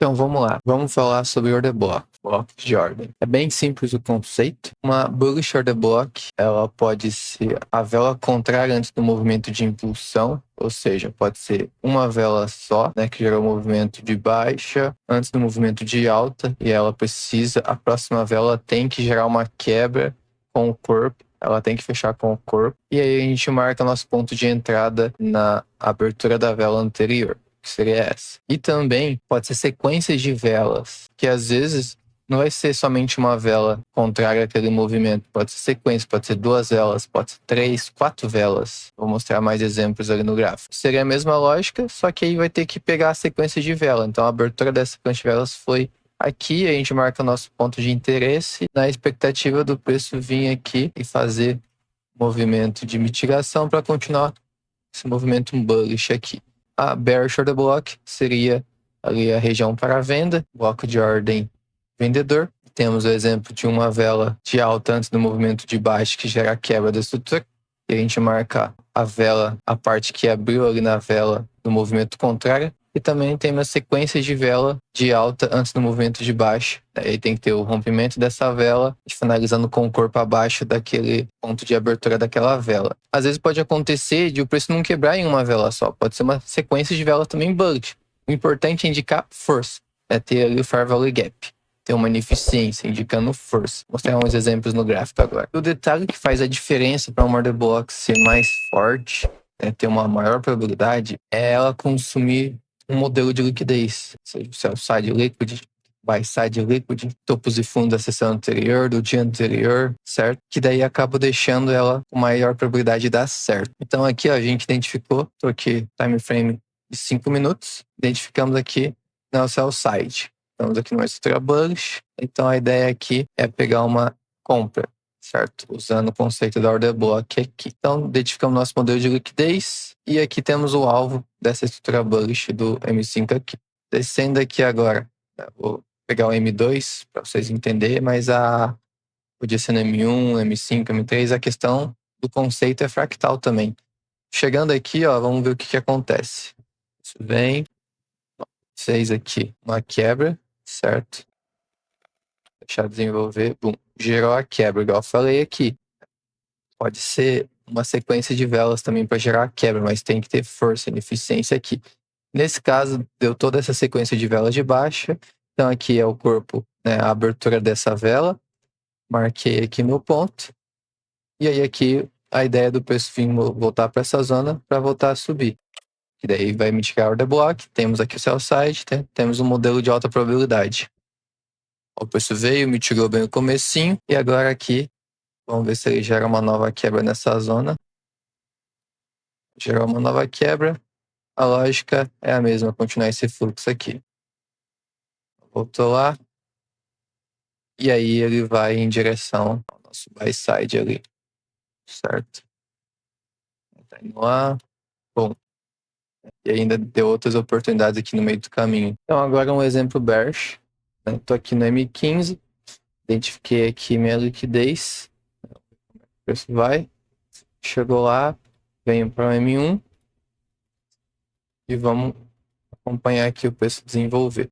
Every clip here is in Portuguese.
Então vamos lá, vamos falar sobre order block, blocos de ordem. É bem simples o conceito. Uma bullish order block, ela pode ser a vela contrária antes do movimento de impulsão, ou seja, pode ser uma vela só, né, que gerou o movimento de baixa antes do movimento de alta, e ela precisa, a próxima vela tem que gerar uma quebra com o corpo. Ela tem que fechar com o corpo. E aí a gente marca nosso ponto de entrada na abertura da vela anterior, que seria essa. E também pode ser sequências de velas, que às vezes não vai ser somente uma vela contrária àquele movimento. Pode ser sequência, pode ser 2 velas, pode ser 3, 4 velas. Vou mostrar mais exemplos ali no gráfico. Seria a mesma lógica, só que aí vai ter que pegar a sequência de vela. Então a abertura dessa sequência de velas foi aqui, a gente marca o nosso ponto de interesse na expectativa do preço vir aqui e fazer movimento de mitigação para continuar esse movimento bullish aqui. A bearish order block seria ali a região para a venda, bloco de ordem vendedor. Temos o exemplo de uma vela de alta antes do movimento de baixa que gera a quebra da estrutura. E a gente marca a vela, a parte que abriu ali na vela do movimento contrário. E também tem uma sequência de vela de alta antes do movimento de baixa. Aí tem que ter o rompimento dessa vela, finalizando com o corpo abaixo daquele ponto de abertura daquela vela. Às vezes pode acontecer de o preço não quebrar em uma vela só. Pode ser uma sequência de vela também bullish. O importante é indicar força. É ter ali o Fair Value Gap. Ter uma ineficiência, indicando força. Vou mostrar uns exemplos no gráfico agora. O detalhe que faz a diferença para uma order block ser mais forte, ter uma maior probabilidade, é ela consumir um modelo de liquidez, seja o sell side liquid, buy side liquid, topos e fundos da sessão anterior, do dia anterior, certo? Que daí acaba deixando ela com maior probabilidade de dar certo. Então aqui ó, a gente identificou, tô aqui time frame de 5 minutos, identificamos aqui no sell side. Estamos aqui numa estrutura bullish, então a ideia aqui é pegar uma compra, certo? Usando o conceito da order block aqui. Então, identificamos nosso modelo de liquidez e aqui temos o alvo dessa estrutura bullish do M5 aqui. Descendo aqui agora, vou pegar o M2 para vocês entenderem, mas podia ser no M1, M5, M3, a questão do conceito é fractal também. Chegando aqui, ó, vamos ver o que acontece. Isso vem, fez aqui uma quebra, certo? Deixar desenvolver, bum, gerou a quebra, igual eu falei aqui. Pode ser uma sequência de velas também para gerar a quebra, mas tem que ter força e eficiência aqui. Nesse caso, deu toda essa sequência de velas de baixa. Então aqui é o corpo, né, a abertura dessa vela. Marquei aqui meu ponto. E aí aqui a ideia do preço vir voltar para essa zona para voltar a subir. E daí vai mitigar a order block. Temos aqui o sell side, temos um modelo de alta probabilidade. O preço veio, mitigou bem o comecinho. E agora aqui, vamos ver se ele gera uma nova quebra nessa zona. Gerou uma nova quebra. A lógica é a mesma, continuar esse fluxo aqui. Voltou lá. E aí ele vai em direção ao nosso buy side ali. Certo? Tá indo lá. Bom. E ainda deu outras oportunidades aqui no meio do caminho. Então agora um exemplo bearish. Estou aqui no M15. Identifiquei aqui minha liquidez. O preço vai. Chegou lá. Venho para o M1. E vamos acompanhar aqui o preço desenvolver.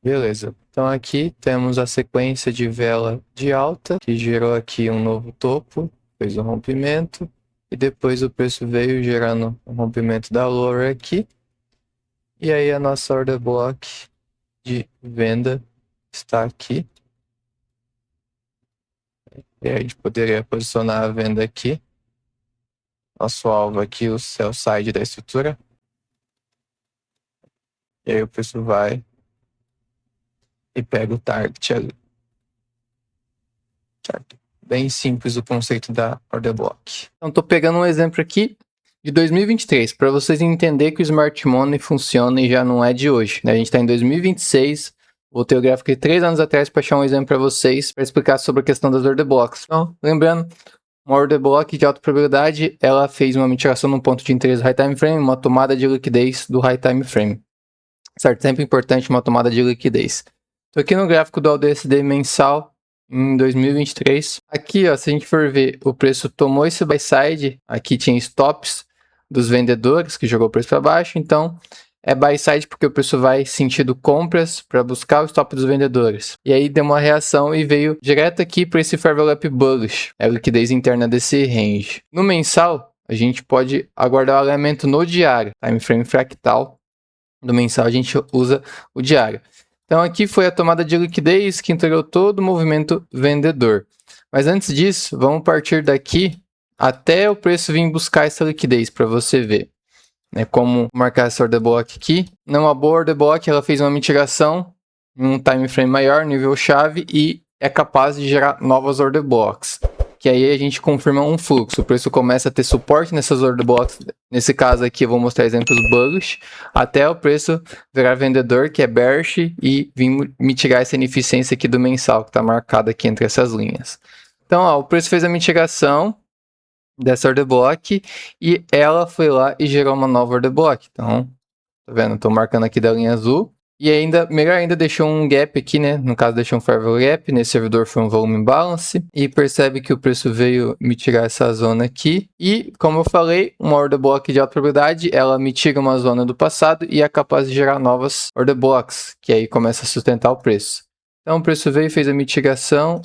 Beleza. Então aqui temos a sequência de vela de alta, que gerou aqui um novo topo, fez um rompimento, e depois o preço veio gerando um rompimento da lower aqui. E aí a nossa order block de venda está aqui. E aí a gente poderia posicionar a venda aqui. Nosso alvo aqui, o sell side da estrutura. E aí o preço vai e pega o target ali. Certo? Bem simples o conceito da order block. Então, estou pegando um exemplo aqui de 2023, para vocês entenderem que o Smart Money funciona e já não é de hoje, né? A gente está em 2026, vou ter o gráfico de 3 anos atrás para achar um exemplo para vocês, para explicar sobre a questão das order blocks. Então, lembrando, uma order block de alta probabilidade, ela fez uma mitigação no ponto de interesse do high time frame, uma tomada de liquidez do high time frame. Certo? Sempre importante uma tomada de liquidez. Estou aqui no gráfico do AUDUSD mensal em 2023. Aqui, ó, se a gente for ver, o preço tomou esse buy side. Aqui tinha stops dos vendedores que jogou o preço para baixo. Então, é buy side porque o preço vai sentido compras para buscar o stop dos vendedores. E aí deu uma reação e veio direto aqui para esse fair value gap bullish, é a liquidez interna desse range. No mensal, a gente pode aguardar o alinhamento no diário, time frame fractal. No mensal a gente usa o diário. Então aqui foi a tomada de liquidez que entregou todo o movimento vendedor. Mas antes disso, vamos partir daqui até o preço vir buscar essa liquidez para você ver. Como marcar essa order block aqui. Numa boa order block, ela fez uma mitigação em um time frame maior, nível chave, e é capaz de gerar novas order blocks. Que aí a gente confirma um fluxo. O preço começa a ter suporte nessas order blocks. Nesse caso aqui eu vou mostrar exemplos bullish, até o preço virar vendedor, que é bearish, e vir mitigar essa ineficiência aqui do mensal, que está marcada aqui entre essas linhas. Então, ó, o preço fez a mitigação dessa order block e ela foi lá e gerou uma nova order block. Então, tá vendo? Estou marcando aqui da linha azul. E ainda, melhor ainda, deixou um gap aqui, né? No caso, deixou um fair value gap. Nesse servidor foi um volume imbalance. E percebe que o preço veio mitigar essa zona aqui. E, como eu falei, uma order block de alta probabilidade, ela mitiga uma zona do passado e é capaz de gerar novas order blocks, que aí começa a sustentar o preço. Então, o preço veio e fez a mitigação,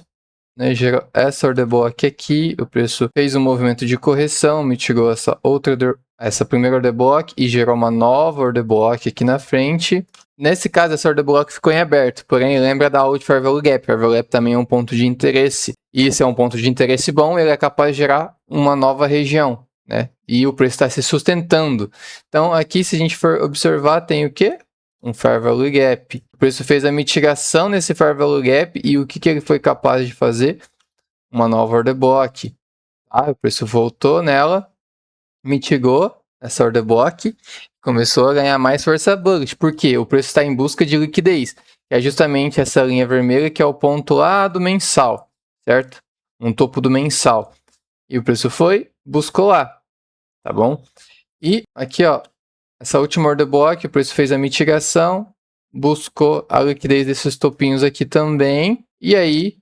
né, gerou essa order block aqui, o preço fez um movimento de correção, mitigou essa primeira order block e gerou uma nova order block aqui na frente. Nesse caso, essa order block ficou em aberto, porém lembra da outra fair value gap. Fair value gap também é um ponto de interesse, e esse é um ponto de interesse bom, ele é capaz de gerar uma nova região, né? E o preço está se sustentando. Então aqui, se a gente for observar, tem o quê? Um fair value gap. O preço fez a mitigação nesse fair value gap e o que ele foi capaz de fazer? Uma nova order block. O preço voltou nela, mitigou essa order block, começou a ganhar mais força bullish. Por quê? O preço está em busca de liquidez, que é justamente essa linha vermelha que é o ponto lá do mensal, certo? Um topo do mensal. E o preço foi, buscou lá, tá bom? E aqui, ó, essa última order block, o preço fez a mitigação, buscou a liquidez desses topinhos aqui também, e aí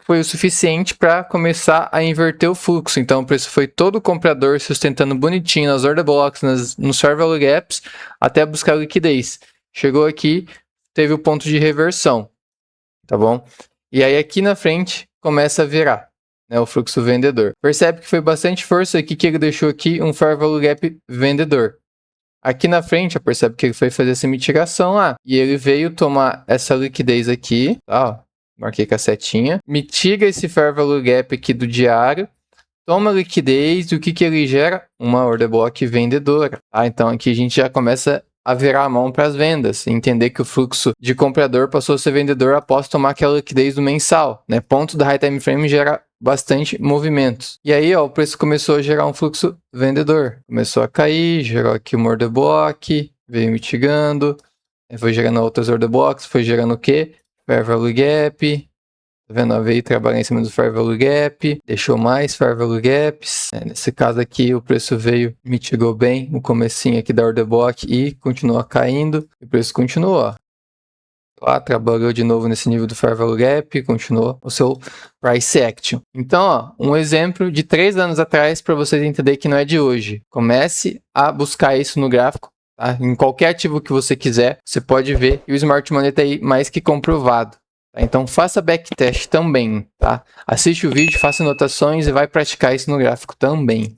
foi o suficiente para começar a inverter o fluxo. Então o preço foi todo comprador sustentando bonitinho nas order blocks, nos fair value gaps, até buscar liquidez. Chegou aqui, teve o ponto de reversão, tá bom? E aí aqui na frente começa a virar, né, o fluxo vendedor. Percebe que foi bastante força aqui que ele deixou aqui um fair value gap vendedor. Aqui na frente, percebe que ele foi fazer essa mitigação lá. E ele veio tomar essa liquidez aqui, tá? Ó, marquei com a setinha. Mitiga esse fair value gap aqui do diário. Toma liquidez e o que ele gera? Uma order block vendedora. Então aqui a gente já começa a virar a mão para as vendas. Entender que o fluxo de comprador passou a ser vendedor após tomar aquela liquidez do mensal, né? Ponto da high time frame gera bastante movimentos. E aí, ó, o preço começou a gerar um fluxo vendedor. Começou a cair, gerou aqui uma order block, veio mitigando, foi gerando outras order blocks, foi gerando o quê? Fair value gap. Tá vendo? Veio trabalhar em cima do fair value gap, deixou mais fair value gaps. Nesse caso aqui, o preço veio, mitigou bem o comecinho aqui da order block e continua caindo. O preço continuou, ó. Lá, trabalhou de novo nesse nível do fair value gap, continuou o seu price action. Então, ó, um exemplo de 3 anos atrás para vocês entenderem que não é de hoje. Comece a buscar isso no gráfico, tá? Em qualquer ativo que você quiser, você pode ver e o Smart Money está aí mais que comprovado. Tá? Então, faça backtest também, tá? Assiste o vídeo, faça anotações e vai praticar isso no gráfico também.